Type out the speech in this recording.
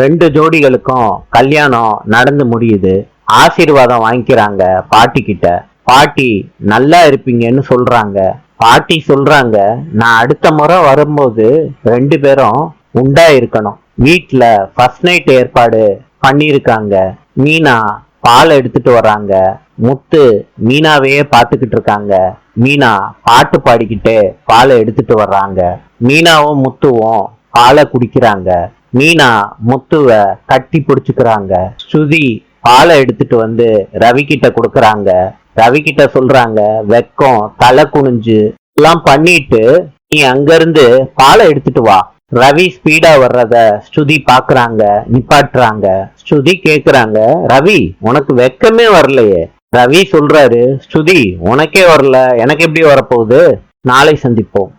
ரெண்டு ஜோடிகளுக்கும் கல்யாணம் நடந்து முடியுது. ஆசீர்வாதம் வாங்கிக்கிறாங்க பாட்டி கிட்ட. பாட்டி நல்லா இருப்பீங்கன்னு சொல்றாங்க. பாட்டி சொல்றாங்க, நான் அடுத்த முறை வரும்போது ரெண்டு பேரும் உண்டா இருக்கணும். வீட்டுல ஃபர்ஸ்ட் நைட் ஏற்பாடு பண்ணிருக்காங்க. மீனா பால் எடுத்துட்டு வர்றாங்க. முத்து மீனாவையே பாத்துக்கிட்டு இருக்காங்க. மீனா பாட்டு பாடிக்கிட்டே பாலை எடுத்துட்டு வர்றாங்க. மீனாவும் முத்துவும் பாலை குடிக்கிறாங்க. மீனா முத்துவ கட்டி பிடிச்சுக்கிறாங்க. ஸ்ருதி பாலை எடுத்துட்டு வந்து ரவி கிட்ட கொடுக்கறாங்க. ரவி கிட்ட சொல்றாங்க, வெக்கம் தலை குனிஞ்சு எல்லாம் பண்ணிட்டு நீ அங்க இருந்து பாலை எடுத்துட்டு வா. ரவி ஸ்பீடா வர்றத ஸ்ருதி பாக்குறாங்க, நிப்பாட்டுறாங்க. ஸ்ருதி கேக்குறாங்க, ரவி உனக்கு வெக்கமே வரலையே? ரவி சொல்றாரு, ஸ்ருதி உனக்கே வரல, எனக்கு எப்படி வரப்போகுது? நாளை சந்திப்போம்.